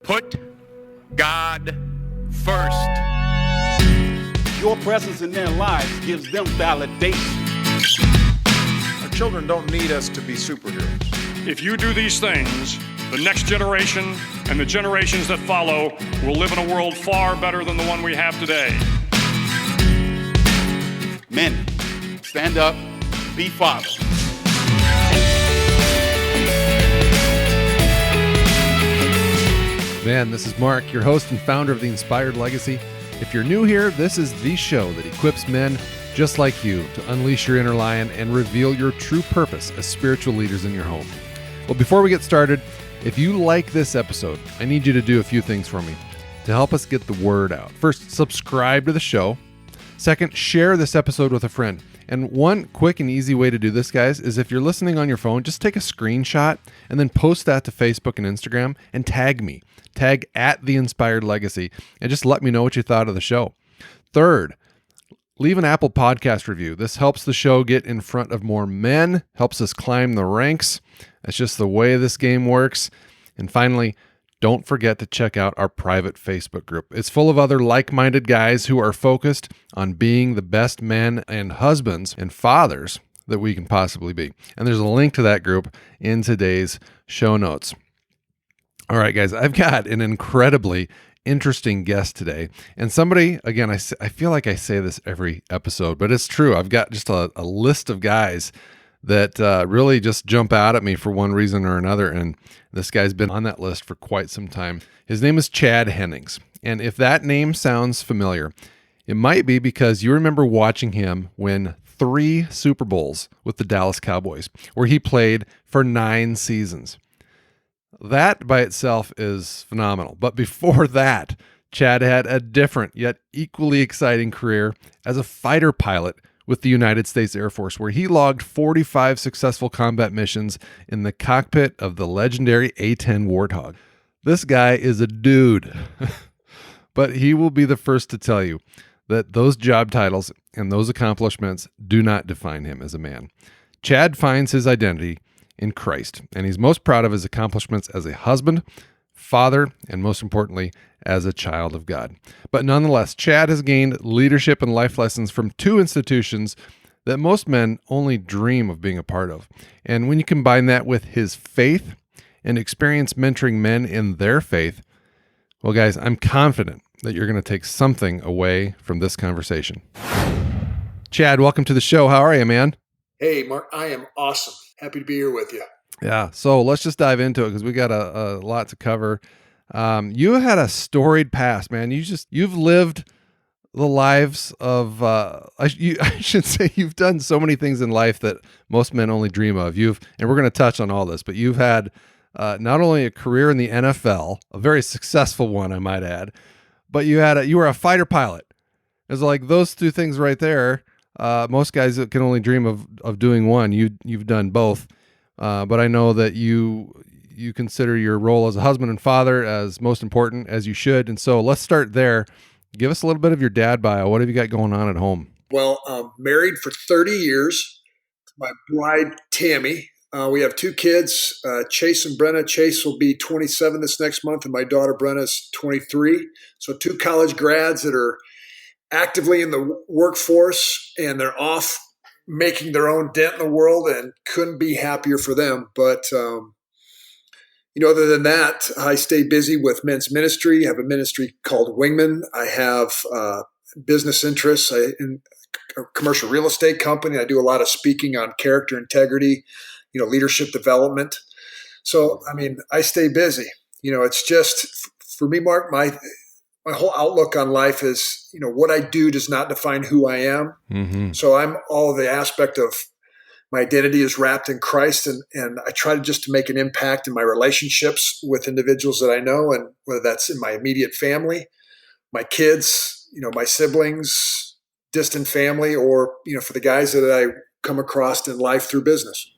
Put God first. Your presence in their lives gives them validation. Our children don't need us to be superheroes. If you do these things, the next generation and the generations that follow will live in a world far better than the one we have today. Men, stand up, be fathers. Man, this is Mark, your host and founder of The Inspired Legacy. If you're new here, this is the show that equips men just like you to unleash your inner lion and reveal your true purpose as spiritual leaders in your home. Well, before we get started, if you like this episode, I need you to do a few things for me to help us get the word out. First, subscribe to the show. Second, share this episode with a friend. And one quick and easy way to do this, guys, is if you're listening on your phone, just take a screenshot and then post that to Facebook and Instagram and tag me. Tag at The Inspired Legacy and just let me know what you thought of the show. Third, leave an Apple Podcast review. This helps the show get in front of more men, helps us climb the ranks. That's just the way this game works. And finally, don't forget to check out our private Facebook group. It's full of other like-minded guys who are focused on being the best men and husbands and fathers that we can possibly be. And there's a link to that group in today's show notes. All right, guys, I've got an incredibly interesting guest today. And somebody, again, I feel like I say this every episode, but it's true. I've got just a list of guys that really just jump out at me for one reason or another. And this guy's been on that list for quite some time. His name is Chad Hennings. And if that name sounds familiar, it might be because you remember watching him win 3 Super Bowls with the Dallas Cowboys, where he played for 9 seasons. That by itself is phenomenal. But before that, Chad had a different yet equally exciting career as a fighter pilot with the United States Air Force, where he logged 45 successful combat missions in the cockpit of the legendary A-10 Warthog. This guy is a dude, but he will be the first to tell you that those job titles and those accomplishments do not define him as a man. Chad finds his identity in Christ, and he's most proud of his accomplishments as a husband, father, and most importantly, as a child of God. But nonetheless, Chad has gained leadership and life lessons from 2 institutions that most men only dream of being a part of. And when you combine that with his faith and experience mentoring men in their faith, well, guys, I'm confident that you're going to take something away from this conversation. Chad, welcome to the show. How are you, man? Hey, Mark, I am awesome. Happy to be here with you. Yeah, so let's just dive into it because we got a lot to cover. You had a storied past, man. You've lived the lives of, I should say you've done so many things in life that most men only dream of. And we're going to touch on all this, but you've had not only a career in the NFL, a very successful one, I might add, but you were a fighter pilot. It's like those 2 things right there. Most guys can only dream of doing one. You've done both. But I know that you consider your role as a husband and father as most important, as you should. And so let's start there. Give us a little bit of your dad bio. What have you got going on at home? Well, I'm married for 30 years. My bride, Tammy. We have 2 kids, Chase and Brenna. Chase will be 27 this next month, and my daughter, Brenna, is 23. So 2 college grads that are actively in the workforce, and they're off making their own dent in the world, and couldn't be happier for them. But, other than that, I stay busy with men's ministry. I have a ministry called Wingman. I have business interests in a commercial real estate company. I do a lot of speaking on character integrity, leadership development. So, I stay busy. It's just, for me, Mark, my whole outlook on life is, what I do does not define who I am. Mm-hmm. So I'm all the aspect of my identity is wrapped in Christ. And I try to make an impact in my relationships with individuals that I know, and whether that's in my immediate family, my kids, my siblings, distant family, or, for the guys that I come across in life through business.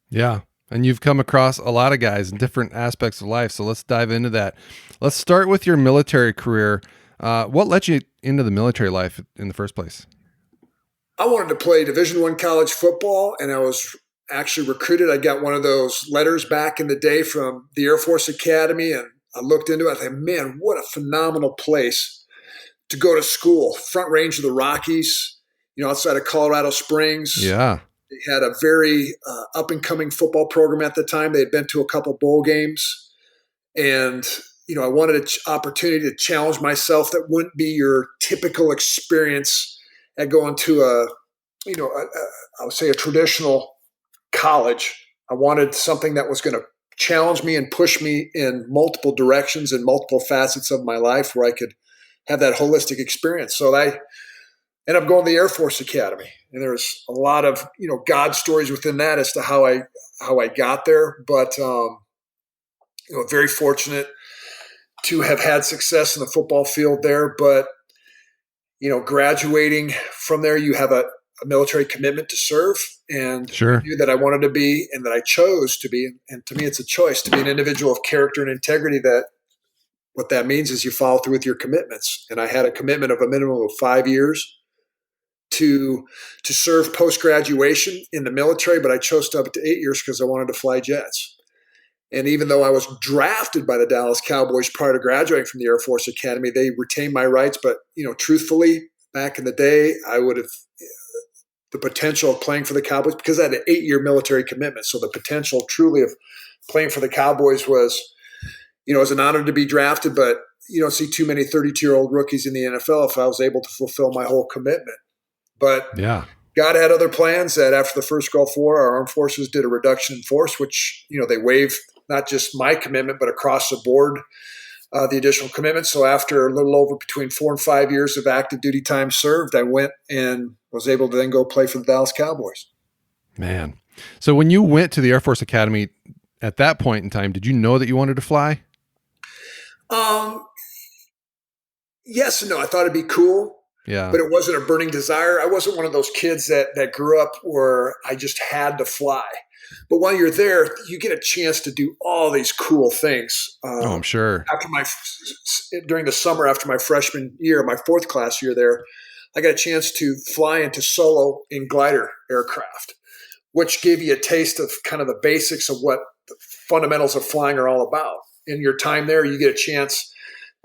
Yeah. And you've come across a lot of guys in different aspects of life. So let's dive into that. Let's start with your military career. What led you into the military life in the first place? I wanted to play Division I college football, and I was actually recruited. I got one of those letters back in the day from the Air Force Academy, and I looked into it. I thought, man, what a phenomenal place to go to school. Front Range of the Rockies, outside of Colorado Springs. Yeah. They had a very up-and-coming football program at the time. They had been to a couple bowl games. And, I wanted an opportunity to challenge myself that wouldn't be your typical experience at going to I would say a traditional college. I wanted something that was going to challenge me and push me in multiple directions and multiple facets of my life where I could have that holistic experience. So I ended up going to the Air Force Academy, and there's a lot of, God stories within that as to how I got there. But, very fortunate to have had success in the football field there. But, graduating from there, you have a military commitment to serve, and Sure. I knew that I wanted to be, and that I chose to be. And to me, it's a choice to be an individual of character and integrity. That what that means is you follow through with your commitments. And I had a commitment of a minimum of 5 years to serve post-graduation in the military, but I chose to up to 8 years because I wanted to fly jets. And even though I was drafted by the Dallas Cowboys prior to graduating from the Air Force Academy, they retained my rights. But, truthfully, back in the day, I would have the potential of playing for the Cowboys because I had an 8-year military commitment. So the potential truly of playing for the Cowboys was, it was an honor to be drafted, but you don't see too many 32-year-old rookies in the NFL if I was able to fulfill my whole commitment. But Yeah. God had other plans that after the first Gulf War, our armed forces did a reduction in force, which, they waived not just my commitment, but across the board, the additional commitment. So after a little over between 4 and 5 years of active duty time served, I went and was able to then go play for the Dallas Cowboys. Man. So when you went to the Air Force Academy at that point in time, did you know that you wanted to fly? Yes and no. I thought it'd be cool. Yeah. But it wasn't a burning desire. I wasn't one of those kids that grew up where I just had to fly. But while you're there, you get a chance to do all these cool things. I'm sure. During the summer after my freshman year, my fourth class year there, I got a chance to fly into solo in glider aircraft, which gave you a taste of kind of the basics of what the fundamentals of flying are all about. In your time there, you get a chance.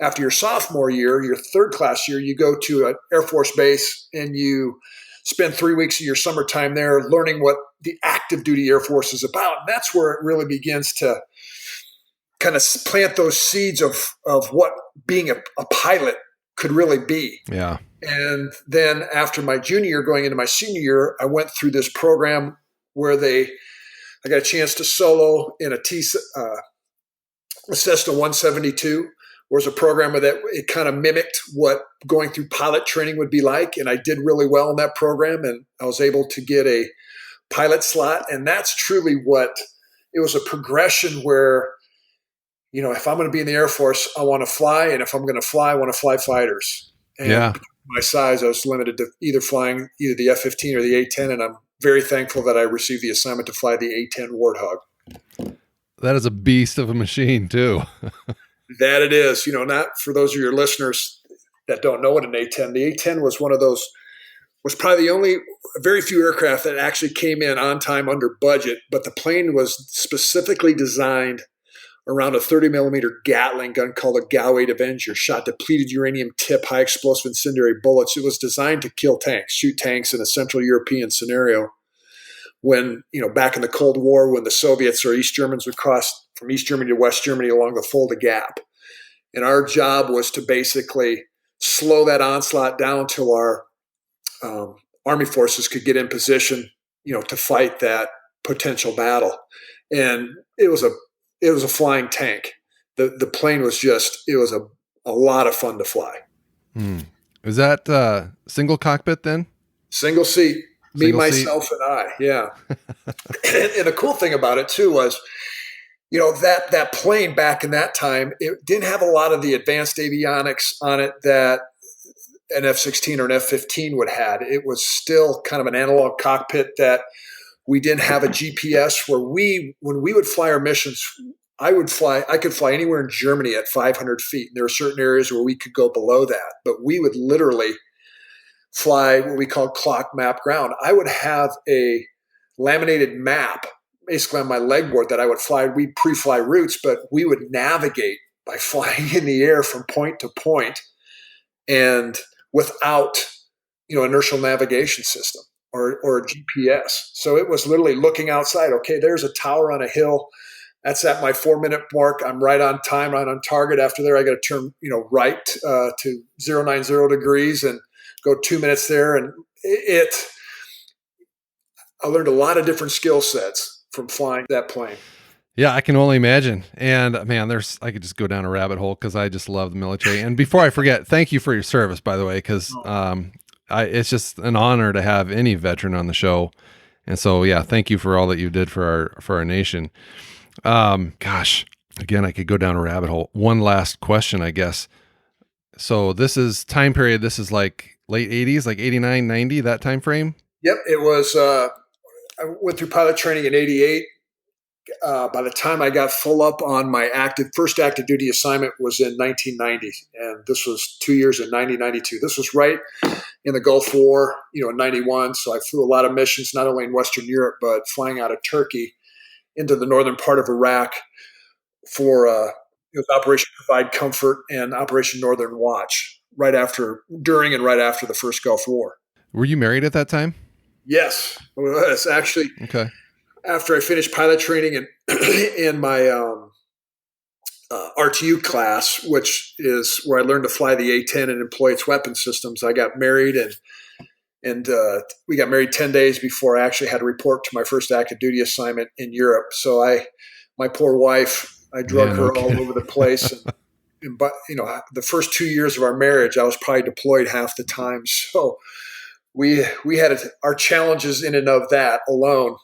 After your sophomore year, your third class year, you go to an Air Force base and you spend 3 weeks of your summertime there learning what the active duty Air Force is about. And that's where it really begins to kind of plant those seeds of what being a pilot could really be. Yeah. And then after my junior year, going into my senior year, I went through this program where I got a chance to solo in a Cessna 172. Was a program that it kind of mimicked what going through pilot training would be like. And I did really well in that program, and I was able to get a pilot slot. And that's truly it was a progression where, if I'm going to be in the Air Force, I want to fly. And if I'm going to fly, I want to fly fighters. And my size, I was limited to either flying either the F-15 or the A-10. And I'm very thankful that I received the assignment to fly the A-10 Warthog. That is a beast of a machine too. That it is, not for those of your listeners that don't know what an A-10. The A-10 was was probably the only, very few aircraft that actually came in on time under budget, but the plane was specifically designed around a 30 millimeter Gatling gun called a GAU-8 Avenger, shot depleted uranium tip, high explosive incendiary bullets. It was designed to kill tanks, shoot tanks in a Central European scenario. When, back in the Cold War, when the Soviets or East Germans would cross from East Germany to West Germany along the Fulda Gap. And our job was to basically slow that onslaught down till our Army forces could get in position, to fight that potential battle. And it was a flying tank. The plane was it was a lot of fun to fly. Is that single cockpit then? Single seat. Me, myself, and I, yeah. and the cool thing about it, too, was, that plane back in that time, it didn't have a lot of the advanced avionics on it that an F-16 or an F-15 would have. It was still kind of an analog cockpit that we didn't have a GPS where when we would fly our missions, I could fly anywhere in Germany at 500 feet. And there are certain areas where we could go below that, but we would literally fly what we call clock map ground. I would have a laminated map basically on my leg board that I would fly. We'd pre-fly routes, but we would navigate by flying in the air from point to point and without, inertial navigation system or GPS. So it was literally looking outside. Okay, there's a tower on a hill. That's at my 4-minute mark. I'm right on time, right on target. After there, I got to turn, right to 090 degrees and go 2 minutes there. And I learned a lot of different skill sets from flying that plane. Yeah, I can only imagine. And man, I could just go down a rabbit hole because I just love the military. And before I forget, thank you for your service, by the way, because it's just an honor to have any veteran on the show. And so, yeah, thank you for all that you did for our nation. Gosh, again, I could go down a rabbit hole. One last question, I guess. So this is time period. This is like late 80s, like 89, 90, that time frame? Yep. It was, I went through pilot training in 88. By the time I got full up on my first active duty assignment was in 1990. And this was 2 years in 90, 92. This was right in the Gulf War, in 91. So I flew a lot of missions, not only in Western Europe, but flying out of Turkey into the northern part of Iraq for Operation Provide Comfort and Operation Northern Watch during and right after the first Gulf War. Were you married at that time? Yes, it was actually. Okay. After I finished pilot training and in my RTU class, which is where I learned to fly the A-10 and employ its weapon systems, I got married and we got married 10 days before I actually had to report to my first active duty assignment in Europe. So my poor wife, I drug her all over the place. But the first 2 years of our marriage, I was probably deployed half the time. So we had our challenges in and of that alone,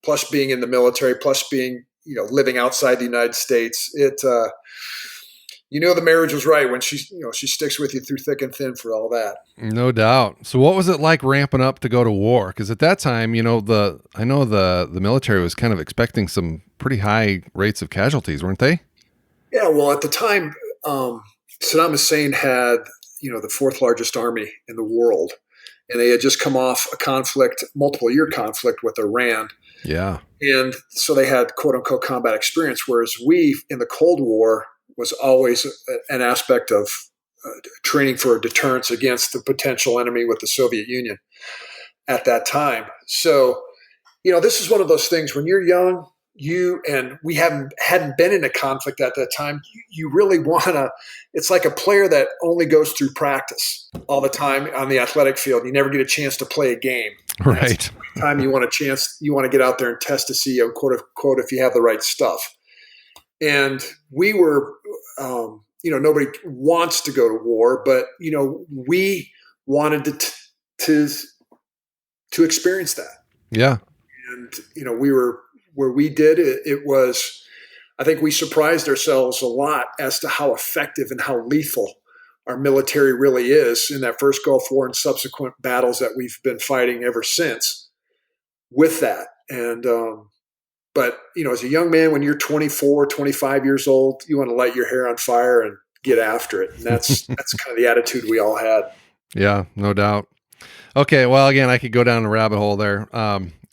plus being in the military, plus being, living outside the United States. The marriage was right when she sticks with you through thick and thin for all that. No doubt. So what was it like ramping up to go to war? Because at that time, I know the military was kind of expecting some pretty high rates of casualties, weren't they? Yeah. Well, at the time, Saddam Hussein had, the fourth largest army in the world, and they had just come off a multiple-year conflict with Iran. Yeah. And so they had quote-unquote combat experience, whereas we, in the Cold War, was always an aspect of training for deterrence against the potential enemy with the Soviet Union at that time. So, this is one of those things when you're young, we hadn't been in a conflict at that time. You really it's like a player that only goes through practice all the time on the athletic field. You never get a chance to play a game. Right. Time you want to get out there and test to see, quote unquote, if you have the right stuff. And we were, nobody wants to go to war, but, we wanted to experience that. Yeah. And, we were, where we did it was, I think we surprised ourselves a lot as to how effective and how lethal our military really is in that first Gulf War and subsequent battles that we've been fighting ever since with that. And, but, as a young man, when you're 24, 25 years old, you want to light your hair on fire and get after it. And that's kind of the attitude we all had. Yeah, no doubt. Okay. Well, again, I could go down a rabbit hole there.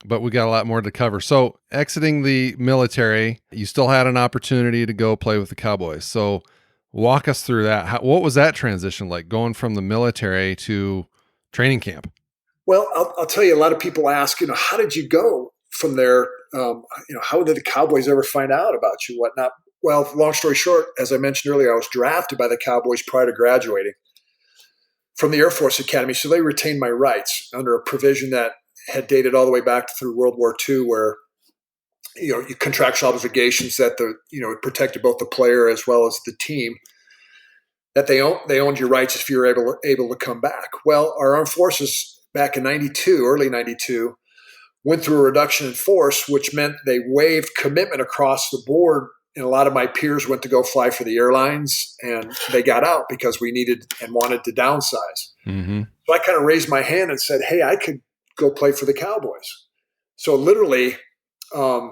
But we got a lot more to cover. So exiting the military, you still had an opportunity to go play with the Cowboys. So walk us through that. What was that transition like, going from the military to training camp? Well, I'll tell you, a lot of people ask, how did you go from there? How did the Cowboys ever find out about you, whatnot? Well, long story short, as I mentioned earlier, I was drafted by the Cowboys prior to graduating from the Air Force Academy. So they retained my rights under a provision that had dated all the way back through World War II, where contractual obligations that it protected both the player as well as the team, that they owned your rights if you were able to come back. Well, our armed forces back in early 92, went through a reduction in force, which meant they waived commitment across the board. And a lot of my peers went to go fly for the airlines, and they got out because we needed and wanted to downsize. Mm-hmm. So I kind of raised my hand and said, hey, I could go play for the Cowboys. So literally, I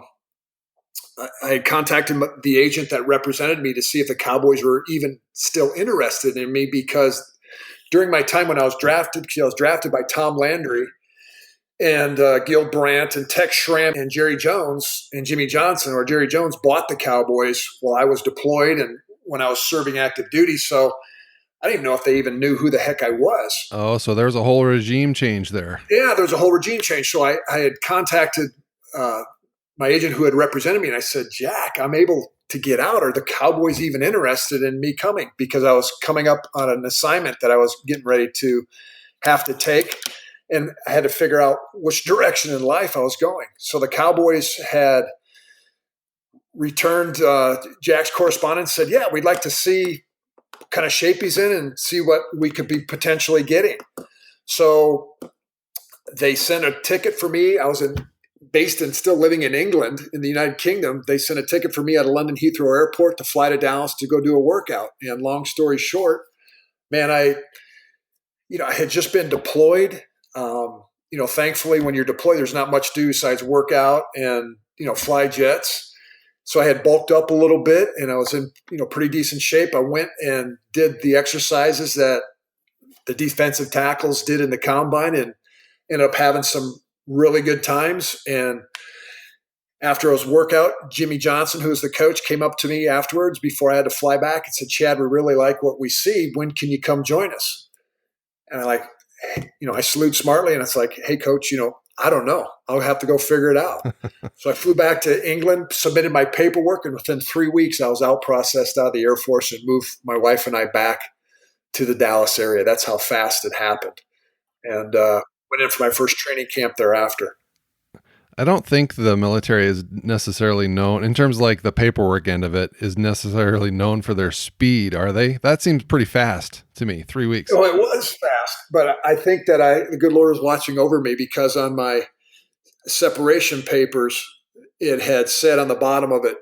had contacted the agent that represented me to see if the Cowboys were even still interested in me, because during my time when I was drafted by Tom Landry and Gil Brandt and Tex Schramm and Jerry Jones and Jimmy Johnson, or Jerry Jones, bought the Cowboys while I was deployed and when I was serving active duty. So I didn't even know if they even knew who the heck I was. Oh, so there's a whole regime change there. Yeah, there was a whole regime change. So I had contacted my agent who had represented me, and I said, Jack, I'm able to get out. Are the Cowboys even interested in me coming? Because I was coming up on an assignment that I was getting ready to have to take, and I had to figure out which direction in life I was going. So the Cowboys had returned Jack's correspondence, said, yeah, we'd like to see what kind of shape he's in and see what we could be potentially getting. So they sent a ticket for me. I was based and still living in England in the United Kingdom. They sent a ticket for me at a London Heathrow airport to fly to Dallas to go do a workout. And long story short, man, I had just been deployed. Thankfully when you're deployed, there's not much to do besides work out and, fly jets. So I had bulked up a little bit and I was in, pretty decent shape. I went and did the exercises that the defensive tackles did in the combine and ended up having some really good times. And after I was workout, Jimmy Johnson, who was the coach, came up to me afterwards before I had to fly back and said, Chad, we really like what we see. When can you come join us? And I salute smartly and it's like, hey coach, I don't know. I'll have to go figure it out. So I flew back to England, submitted my paperwork, and within 3 weeks I was out processed out of the Air Force and moved my wife and I back to the Dallas area. That's how fast it happened. And went in for my first training camp thereafter. I don't think the military is necessarily known, in terms of like the paperwork end of it, is necessarily known for their speed, are they? That seems pretty fast to me, 3 weeks. Well, it was fast, but I think that the good Lord was watching over me because on my separation papers, it had said on the bottom of it,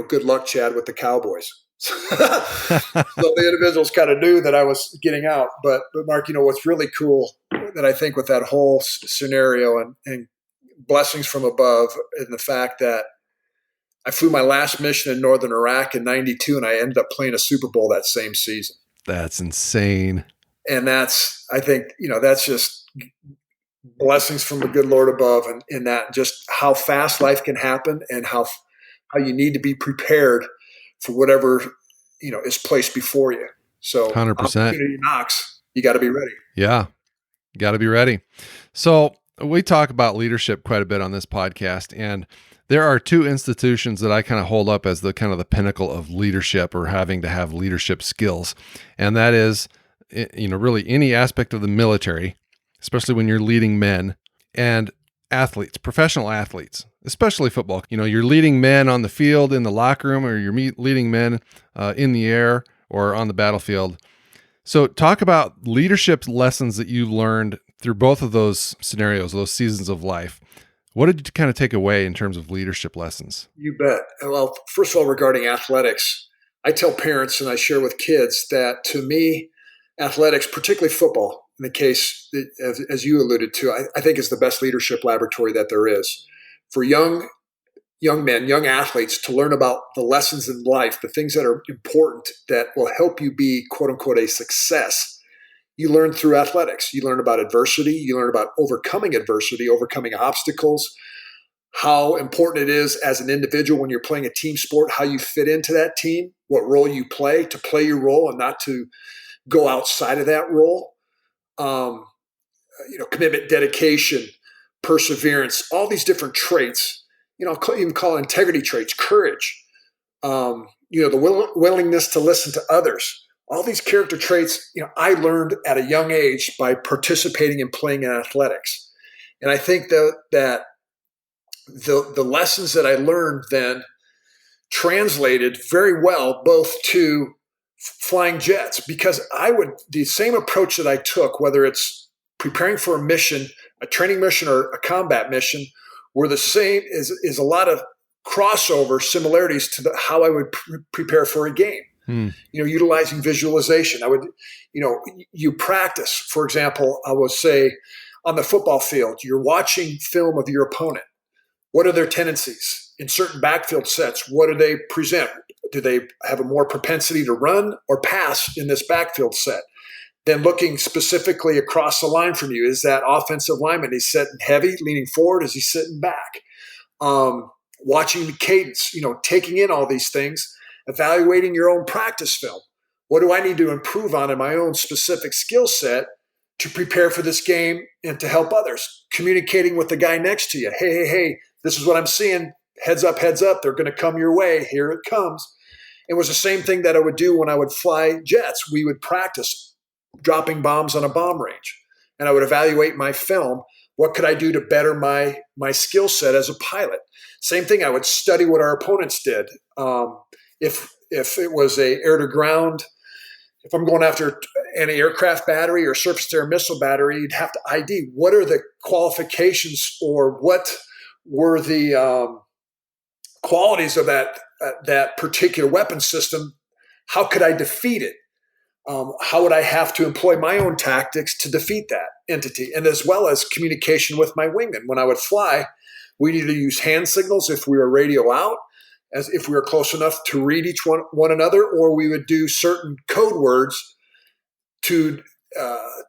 good luck, Chad, with the Cowboys. So the individuals kind of knew that I was getting out. But Mark, what's really cool that I think with that whole scenario and blessings from above and the fact that I flew my last mission in northern Iraq in 92 and I ended up playing a Super Bowl that same season. That's insane. And I think, that's just blessings from the good Lord above and that just how fast life can happen and how you need to be prepared for whatever, is placed before you. So 100%. Opportunity knocks, you got to be ready. Yeah. You got to be ready. So we talk about leadership quite a bit on this podcast, and there are two institutions that I kind of hold up as the kind of the pinnacle of leadership or having to have leadership skills. And that is, really any aspect of the military, especially when you're leading men and athletes, professional athletes, especially football. You're leading men on the field, in the locker room, or you're leading men in the air or on the battlefield. So talk about leadership lessons that you've learned through both of those scenarios, those seasons of life. What did you kind of take away in terms of leadership lessons? You bet. Well, first of all, regarding athletics, I tell parents and I share with kids that to me, athletics, particularly football, in the case, as you alluded to, I think is the best leadership laboratory that there is. For young men, young athletes to learn about the lessons in life, the things that are important that will help you be, quote unquote, a success. You learn through athletics. You learn about adversity. You learn about overcoming adversity, overcoming obstacles, how important it is as an individual when you're playing a team sport, how you fit into that team, what role you play, to play your role and not to go outside of that role. Commitment, dedication, perseverance, all these different traits. I'll even call integrity traits, courage, the willingness to listen to others. All these character traits, I learned at a young age by participating and playing in athletics. And I think that the lessons that I learned then translated very well both to flying jets, because the same approach that I took, whether it's preparing for a mission, a training mission or a combat mission, were the same, is a lot of crossover similarities to how I would prepare for a game. Utilizing visualization. I would, you practice. For example, I will say on the football field, you're watching film of your opponent. What are their tendencies in certain backfield sets? What do they present? Do they have a more propensity to run or pass in this backfield set? Then looking specifically across the line from you, is that offensive lineman, he's sitting heavy, leaning forward? Is he sitting back? Watching the cadence, taking in all these things. evaluating your own practice film. What do I need to improve on in my own specific skill set to prepare for this game and to help others? Communicating with the guy next to you. Hey, this is what I'm seeing. Heads up. They're going to come your way. Here it comes. It was the same thing that I would do when I would fly jets. We would practice dropping bombs on a bomb range, and I would evaluate my film. What could I do to better my skill set as a pilot? Same thing. I would study what our opponents did. If it was a air to ground, if I'm going after an aircraft battery or surface-to-air missile battery, you'd have to ID what are the qualifications or what were the qualities of that particular weapon system. How could I defeat it? How would I have to employ my own tactics to defeat that entity? And as well as communication with my wingman. When I would fly, we needed to use hand signals if we were radio out, as if we were close enough to read each one another, or we would do certain code words to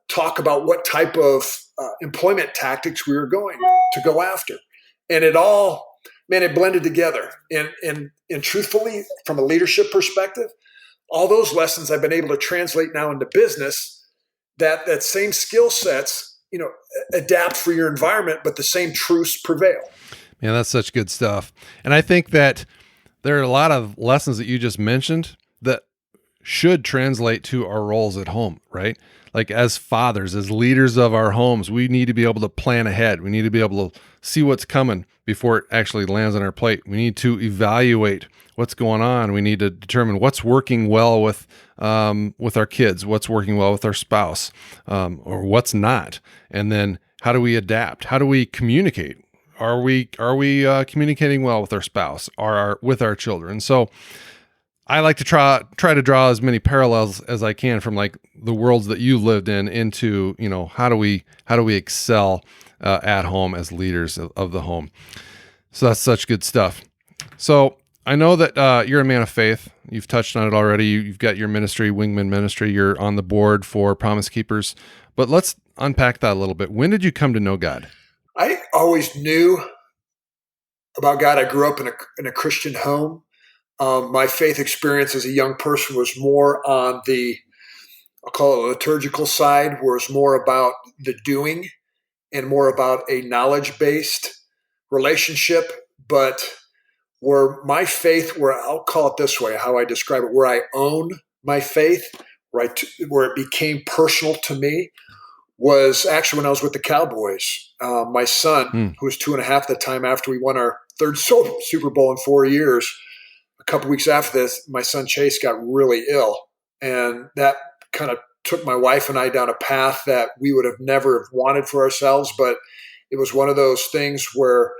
talk about what type of employment tactics we were going to go after. And it blended together. And truthfully, from a leadership perspective, all those lessons I've been able to translate now into business, that same skill sets, adapt for your environment, but the same truths prevail. Man, that's such good stuff. And I think that there are a lot of lessons that you just mentioned that should translate to our roles at home, right? Like as fathers, as leaders of our homes, we need to be able to plan ahead. We need to be able to see what's coming before it actually lands on our plate. We need to evaluate what's going on. We need to determine what's working well with our kids, what's working well with our spouse, or what's not. And then how do we adapt? How do we communicate? Are we communicating well with our spouse or with our children? So I like to try to draw as many parallels as I can from like the worlds that you lived in into, how do we excel at home as leaders of the home. So that's such good stuff. So I know that you're a man of faith. You've touched on it already. You've got your ministry, Wingman Ministry. You're on the board for Promise Keepers. But let's unpack that a little bit. When did you come to know God? I always knew about God. I grew up in a Christian home. My faith experience as a young person was more on I'll call it liturgical side, where it's more about the doing and more about a knowledge-based relationship. But where my faith, where I'll call it this way, how I describe it, where I own my faith, right, where it became personal to me, was actually when I was with the Cowboys. My son, who was 2.5 at the time after we won our third Super Bowl in 4 years, a couple weeks after this, my son Chase got really ill. And that kind of took my wife and I down a path that we would have never wanted for ourselves. But it was one of those things where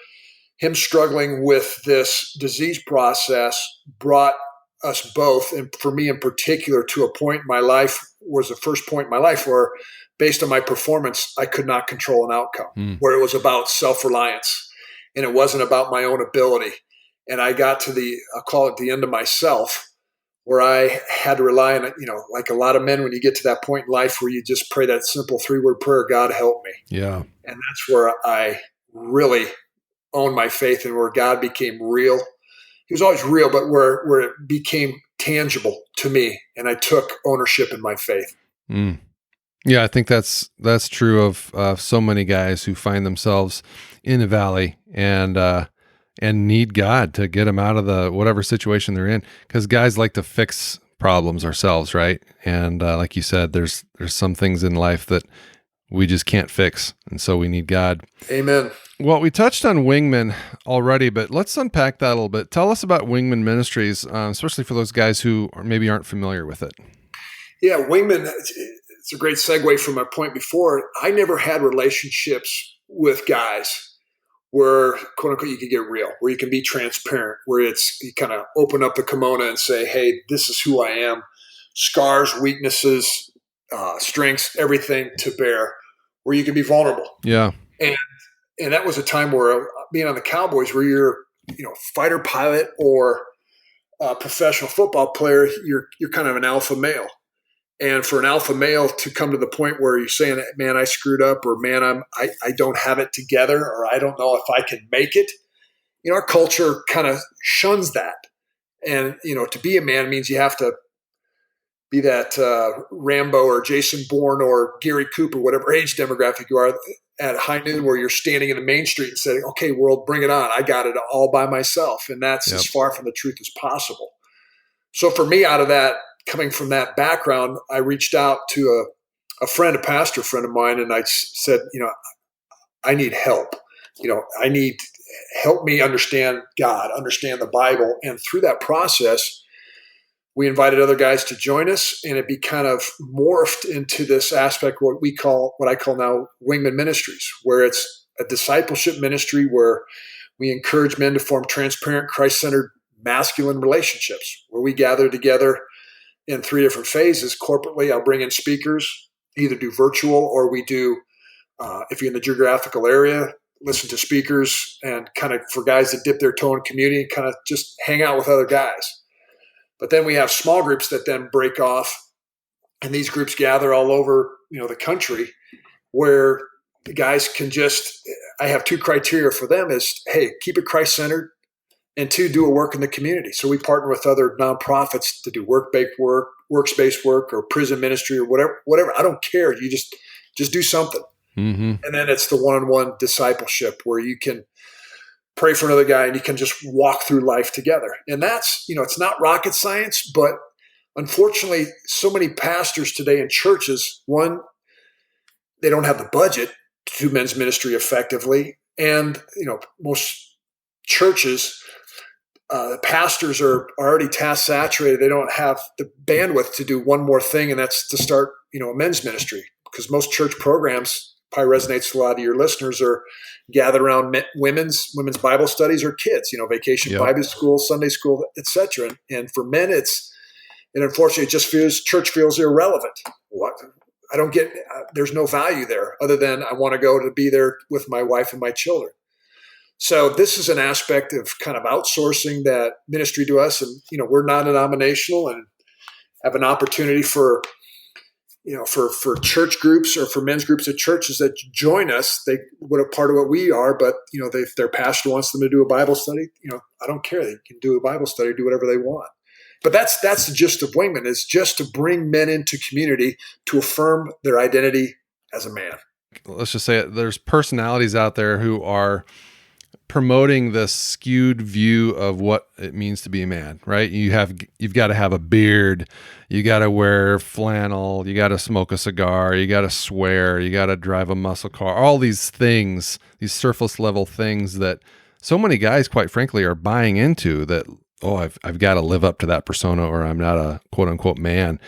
him struggling with this disease process brought us both, and for me in particular, to a point in my life, was the first point in my life where, based on my performance, I could not control an outcome, where it was about self-reliance and it wasn't about my own ability. And I got to I'll call it the end of myself, where I had to rely on, like a lot of men, when you get to that point in life where you just pray that simple 3-word prayer, God help me. Yeah. And that's where I really owned my faith and where God became real. He was always real, but where it became tangible to me, and I took ownership in my faith. Yeah, I think that's true of so many guys who find themselves in a valley and need God to get them out of the whatever situation they're in. Because guys like to fix problems ourselves, right? And like you said, there's some things in life that we just can't fix, and so we need God. Amen. Well, we touched on Wingman already, but let's unpack that a little bit. Tell us about Wingman Ministries, especially for those guys who maybe aren't familiar with it. Yeah, Wingman, it's a great segue from my point before. I never had relationships with guys where, quote unquote, you can get real, where you can be transparent, where you kind of open up the kimono and say, hey, this is who I am, scars, weaknesses, strengths, everything to bear, where you can be vulnerable. Yeah. And that was a time where, being on the Cowboys, where you're, fighter pilot or a professional football player, you're kind of an alpha male. And for an alpha male to come to the point where you're saying, man, I screwed up, or man, I don't have it together, or I don't know if I can make it. Our culture kind of shuns that. And, to be a man means you have to be that Rambo or Jason Bourne or Gary Cooper, whatever age demographic you are, at high noon where you're standing in the main street and saying, okay, world, bring it on. I got it all by myself. And that's as far from the truth as possible. So for me, out of that, coming from that background, I reached out to a friend, a pastor friend of mine, and I said, I need help. I need help me understand God, understand the Bible. And through that process, we invited other guys to join us, and it kind of morphed into this aspect, what I call now Wingman Ministries, where it's a discipleship ministry where we encourage men to form transparent, Christ-centered, masculine relationships, where we gather together in 3 different phases. Corporately, I'll bring in speakers, either do virtual or we do, if you're in the geographical area, listen to speakers, and kind of for guys that dip their toe in community, kind of just hang out with other guys. But then we have small groups that then break off, and these groups gather all over, the country, where the guys can I have 2 criteria for them is, hey, keep it Christ-centered, and 2, do a work in the community. So we partner with other nonprofits to do workspace work, or prison ministry, or whatever. I don't care. You just do something. Mm-hmm. And then it's the one-on-one discipleship where you can pray for another guy and you can just walk through life together. And that's, it's not rocket science, but unfortunately, so many pastors today in churches, one, they don't have the budget to do men's ministry effectively. And, most churches, the pastors are already task saturated. They don't have the bandwidth to do one more thing, and that's to start, a men's ministry, because most church programs, probably resonates with a lot of your listeners, are gathered around women's Bible studies or kids, vacation Bible school, Sunday school, etc. And for men, unfortunately, it just church feels irrelevant. What? I don't get, there's no value there other than I want to go to be there with my wife and my children. So this is an aspect of kind of outsourcing that ministry to us. And, we're non-denominational and have an opportunity for church groups or for men's groups at churches that join us. What a part of what we are, but, if their pastor wants them to do a Bible study, I don't care. They can do a Bible study, do whatever they want. But that's the gist of Wingman, is just to bring men into community to affirm their identity as a man. Let's just say there's personalities out there who are promoting this skewed view of what it means to be a man, right? You've got to have a beard, you got to wear flannel, you got to smoke a cigar, you got to swear, you got to drive a muscle car, all these things, these surface level things that so many guys, quite frankly, are buying into, that, I've got to live up to that persona or I'm not a quote unquote man.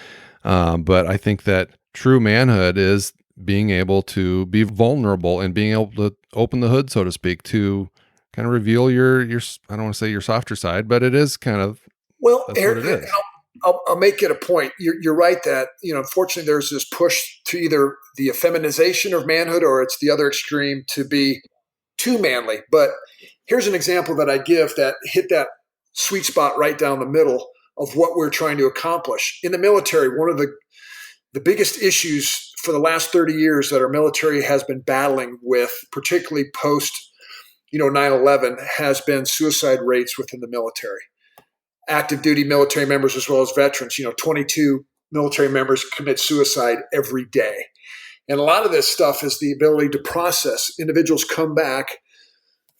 But I think that true manhood is being able to be vulnerable and being able to open the hood, so to speak, to kind of reveal your I don't want to say your softer side, but it is kind of, that's what it is. I'll make it a point. You're right that, unfortunately there's this push to either the effeminization of manhood or it's the other extreme to be too manly. But here's an example that I give that hit that sweet spot right down the middle of what we're trying to accomplish. In the military, one of the biggest issues for the last 30 years that our military has been battling with, particularly post 9/11, has been suicide rates within the military. Active duty military members as well as veterans, 22 military members commit suicide every day. And a lot of this stuff is the ability to process. Individuals come back,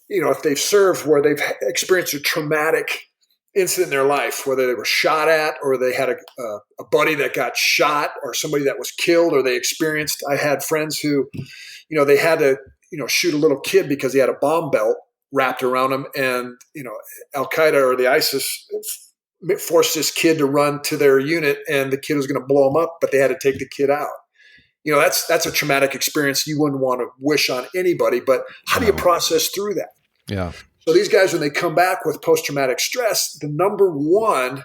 if they've served where they've experienced a traumatic incident in their life, whether they were shot at or they had a buddy that got shot or somebody that was killed, or I had friends who, they had to, shoot a little kid because he had a bomb belt wrapped around him, and Al-Qaeda or the ISIS forced this kid to run to their unit, and the kid was going to blow him up, but they had to take the kid out. That's a traumatic experience you wouldn't want to wish on anybody, but how do you process through that? Yeah. So these guys, when they come back with post-traumatic stress, the number one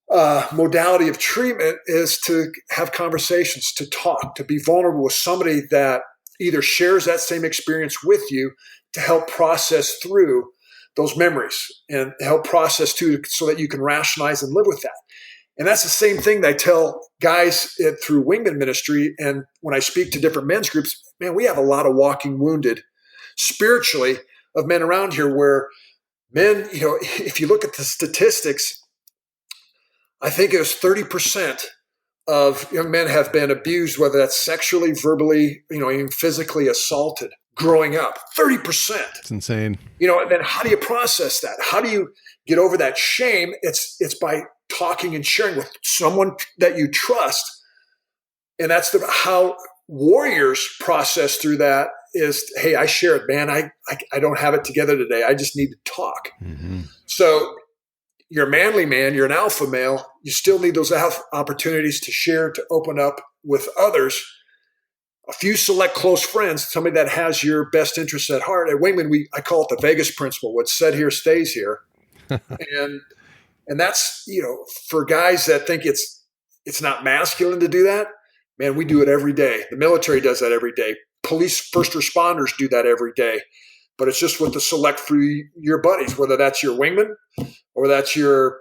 modality of treatment is to have conversations, to talk, to be vulnerable with somebody that either shares that same experience with you, to help process through those memories and help process through so that you can rationalize and live with that. And that's the same thing that I tell guys through Wingman Ministry. And when I speak to different men's groups, man, we have a lot of walking wounded spiritually of men around here where Men, if you look at the statistics, I think it was 30% of young men have been abused, whether that's sexually, verbally, even physically assaulted growing up. 30%. It's insane. And then how do you process that? How do you get over that shame? It's by talking and sharing with someone that you trust. And that's how warriors process through that is, hey, I share it, man. I don't have it together today. I just need to talk. Mm-hmm. So you're a manly man, you're an alpha male. You still need those opportunities to share, to open up with others. A few select close friends, somebody that has your best interests at heart. At Wingman, I call it the Vegas principle. What's said here stays here. and that's, for guys that think it's not masculine to do that, man, we do it every day. The military does that every day. Police, first responders do that every day. But it's just with the select few your buddies, whether that's your wingman or that's your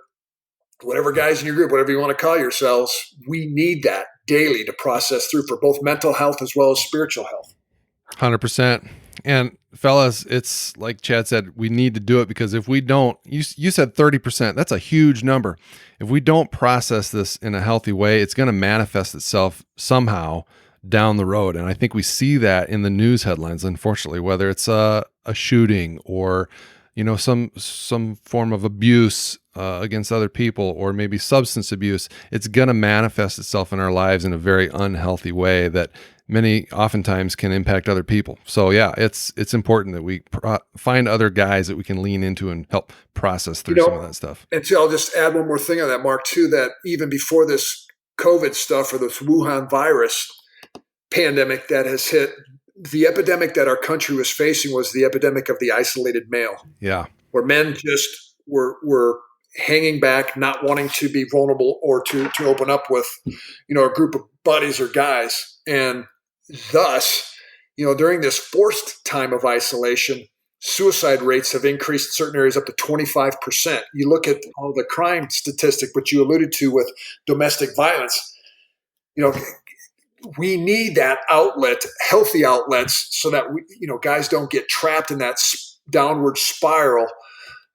whatever guys in your group, whatever you want to call yourselves. We need that daily to process through for both mental health as well as spiritual health. 100%. And fellas, it's like Chad said, we need to do it because if we don't, you said 30%, that's a huge number. If we don't process this in a healthy way, it's going to manifest itself somehow down the road. And I think we see that in the news headlines, unfortunately, whether it's a shooting or, some form of abuse against other people, or maybe substance abuse. It's going to manifest itself in our lives in a very unhealthy way that many oftentimes can impact other people. So yeah, it's important that we find other guys that we can lean into and help process through some of that stuff. And so I'll just add one more thing on that, Mark, too, that even before this COVID stuff or this Wuhan virus pandemic that has hit, the epidemic that our country was facing was the epidemic of the isolated male. Yeah. Where men just were hanging back, not wanting to be vulnerable or to open up with, a group of buddies or guys. And thus, during this forced time of isolation, suicide rates have increased in certain areas up to 25%. You look at all the crime statistic, which you alluded to with domestic violence, we need that outlet, healthy outlets, so that guys don't get trapped in that downward spiral.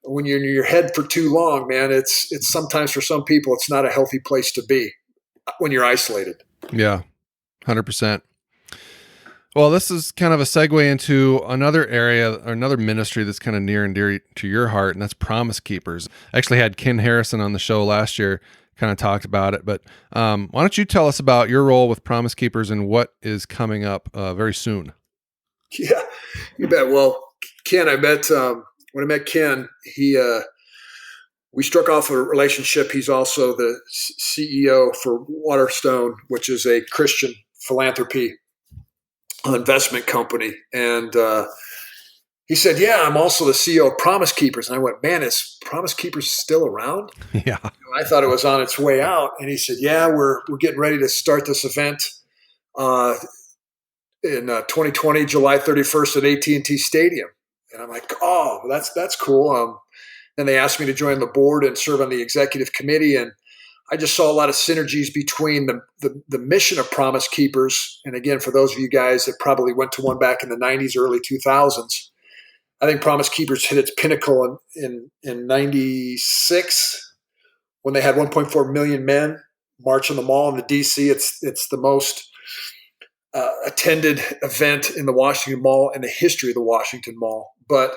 When you're in your head for too long, man, it's sometimes for some people, it's not a healthy place to be when you're isolated. Yeah, 100%. Well, this is kind of a segue into another area, or another ministry that's kind of near and dear to your heart, and that's Promise Keepers. I actually had Ken Harrison on the show last year, kind of talked about it, but why don't you tell us about your role with Promise Keepers and what is coming up very soon? Yeah, you bet. Well, Ken, I met when I met Ken, we struck off a relationship. He's also the CEO for Waterstone, which is a Christian philanthropy investment company. And he said, yeah, I'm also the CEO of Promise Keepers. And I went, man, is Promise Keepers still around? Yeah. I thought it was on its way out. And he said, yeah, we're getting ready to start this event in 2020, July 31st at AT&T Stadium. And I'm like, oh, that's cool. Then they asked me to join the board and serve on the executive committee. And I just saw a lot of synergies between the mission of Promise Keepers. And again, for those of you guys that probably went to one back in the 90s, early 2000s, I think Promise Keepers hit its pinnacle in 96 when they had 1.4 million men march on the mall in the DC. It's the most attended event in the Washington Mall in the history of the Washington Mall. But,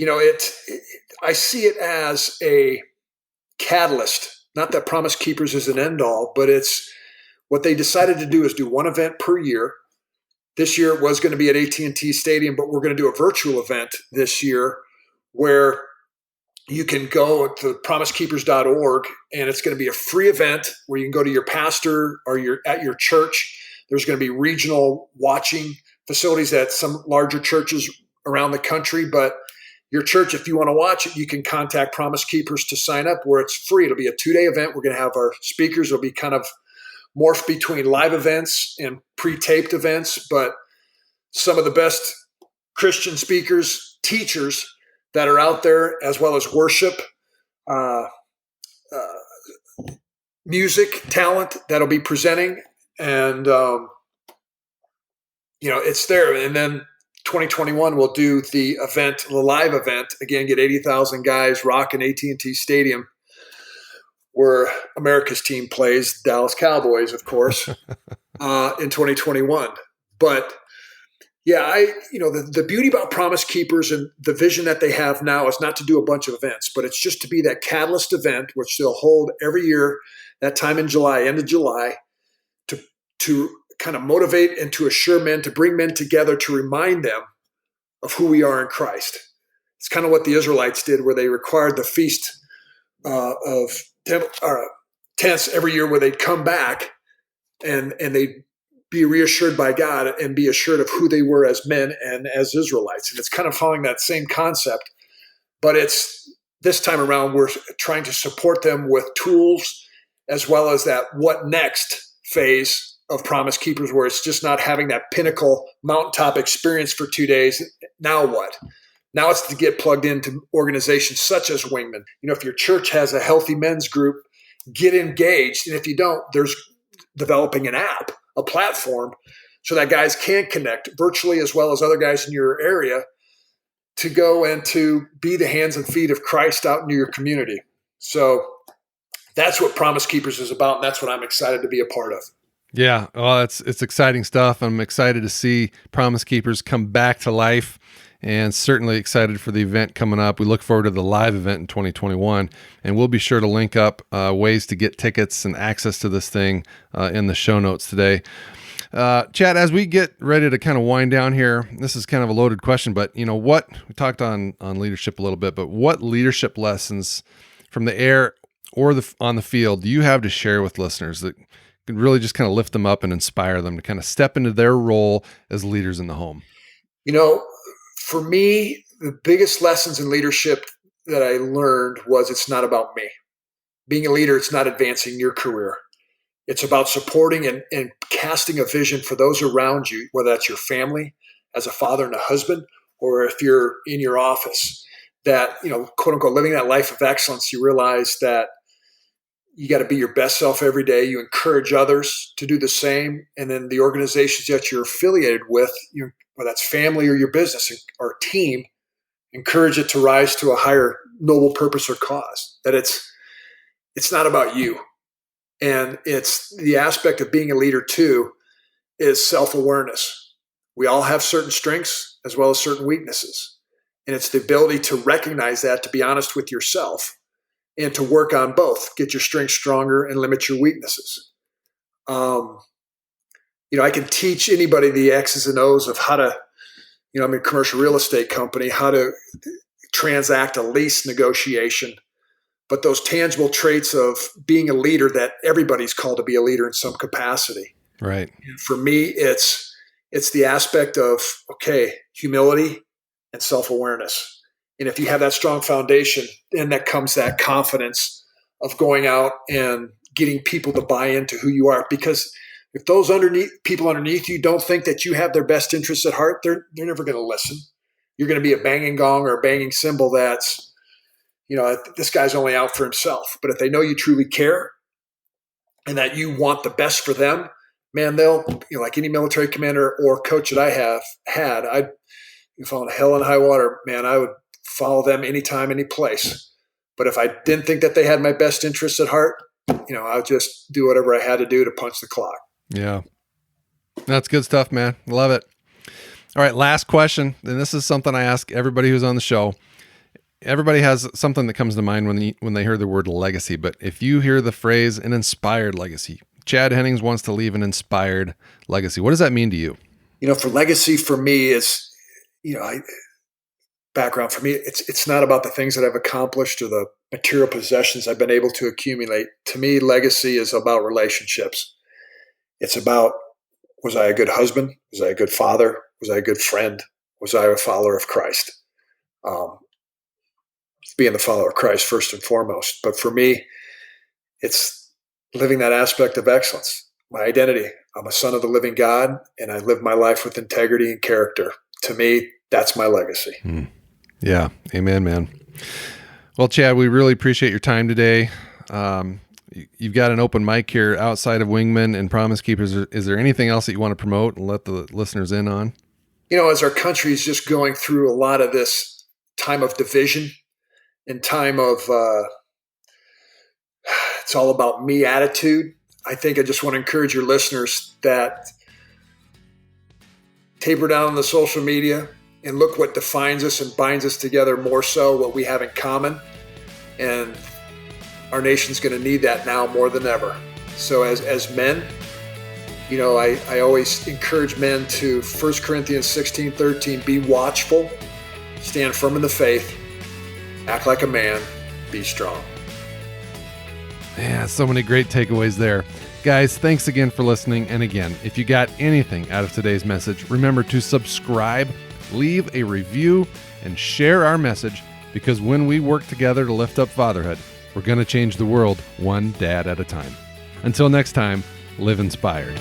I see it as a catalyst. Not that Promise Keepers is an end all, but it's what they decided to do is do one event per year. This year it was going to be at AT&T Stadium, but we're going to do a virtual event this year where you can go to promisekeepers.org, and it's going to be a free event where you can go to your pastor or you're at your church. There's going to be regional watching facilities at some larger churches around the country, but your church, if you want to watch it, you can contact Promise Keepers to sign up where it's free. It'll be a 2-day event. We're going to have our speakers. It'll be kind of morphed between live events and pre-taped events, but some of the best Christian speakers, teachers that are out there, as well as worship, music, talent that'll be presenting. And, it's there. And then 2021, we'll do the live event again. Get 80,000 guys rocking AT&T Stadium, where America's team plays, Dallas Cowboys, of course, in 2021. But yeah, the beauty about Promise Keepers and the vision that they have now is not to do a bunch of events, but it's just to be that catalyst event, which they'll hold every year, that time in July, end of July, to kind of motivate and to assure men, to bring men together, to remind them of who we are in Christ. It's kind of what the Israelites did, where they required the feast of tents every year, where they'd come back and they'd be reassured by God and be assured of who they were as men and as Israelites. And it's kind of following that same concept, but it's this time around, we're trying to support them with tools, as well as that what next phase of Promise Keepers, where it's just not having that pinnacle mountaintop experience for 2 days. Now what? Now it's to get plugged into organizations such as Wingman. If your church has a healthy men's group, get engaged. And if you don't, there's developing an app, a platform, so that guys can connect virtually as well as other guys in your area to go and to be the hands and feet of Christ out into your community. So that's what Promise Keepers is about, and that's what I'm excited to be a part of. Yeah, well, it's exciting stuff. I'm excited to see Promise Keepers come back to life, and certainly excited for the event coming up. We look forward to the live event in 2021, and we'll be sure to link up ways to get tickets and access to this thing in the show notes today. Chad, as we get ready to kind of wind down here, this is kind of a loaded question, but we talked on leadership a little bit, but what leadership lessons from the air or on the field do you have to share with listeners that could really just kind of lift them up and inspire them to kind of step into their role as leaders in the home? For me, the biggest lessons in leadership that I learned was it's not about me. Being a leader, it's not advancing your career. It's about supporting and casting a vision for those around you, whether that's your family, as a father and a husband, or if you're in your office, that, quote unquote, living that life of excellence. You realize that you got to be your best self every day. You encourage others to do the same. And then the organizations that you're affiliated with, whether that's family or your business or team, encourage it to rise to a higher noble purpose or cause. That it's not about you. And it's the aspect of being a leader too is self-awareness. We all have certain strengths as well as certain weaknesses. And it's the ability to recognize that, to be honest with yourself, and to work on both, get your strengths stronger and limit your weaknesses. I can teach anybody the X's and O's of how to, I'm a commercial real estate company, how to transact a lease negotiation. But those tangible traits of being a leader, that everybody's called to be a leader in some capacity. Right. And for me, it's the aspect of, humility and self-awareness. And if you have that strong foundation, then that comes that confidence of going out and getting people to buy into who you are. Because if those people underneath you don't think that you have their best interests at heart, they're never going to listen. You're going to be a banging gong or a banging cymbal that's, this guy's only out for himself. But if they know you truly care and that you want the best for them, man, they'll, like any military commander or coach that I have had, I'd fall in hell and high water, man, I would follow them anytime, any place. But if I didn't think that they had my best interests at heart, I would just do whatever I had to do to punch the clock. Yeah. That's good stuff, man. Love it. All right. Last question. And this is something I ask everybody who's on the show. Everybody has something that comes to mind when they hear the word legacy. But if you hear the phrase an inspired legacy, Chad Hennings wants to leave an inspired legacy. What does that mean to you? For legacy, for me is, background for me, it's not about the things that I've accomplished or the material possessions I've been able to accumulate. To me, legacy is about relationships. It's about, was I a good husband? Was I a good father? Was I a good friend? Was I a follower of Christ? Being the follower of Christ first and foremost. But for me, it's living that aspect of excellence. My identity. I'm a son of the living God, and I live my life with integrity and character. To me, that's my legacy. Yeah. Amen, man. Well, Chad, we really appreciate your time today. You've got an open mic here outside of Wingman and Promise Keepers. Is there anything else that you want to promote and let the listeners in on? as our country is just going through a lot of this time of division and time of it's all about me attitude, I think I just want to encourage your listeners that taper down on the social media and look what defines us and binds us together more so, what we have in common. And our nation's going to need that now more than ever. So as men, I always encourage men to 1 Corinthians 16:13, be watchful, stand firm in the faith, act like a man, be strong. Yeah, so many great takeaways there. Guys, thanks again for listening. And again, if you got anything out of today's message, remember to subscribe, leave a review, and share our message, because when we work together to lift up fatherhood, we're going to change the world one dad at a time. Until next time, live inspired.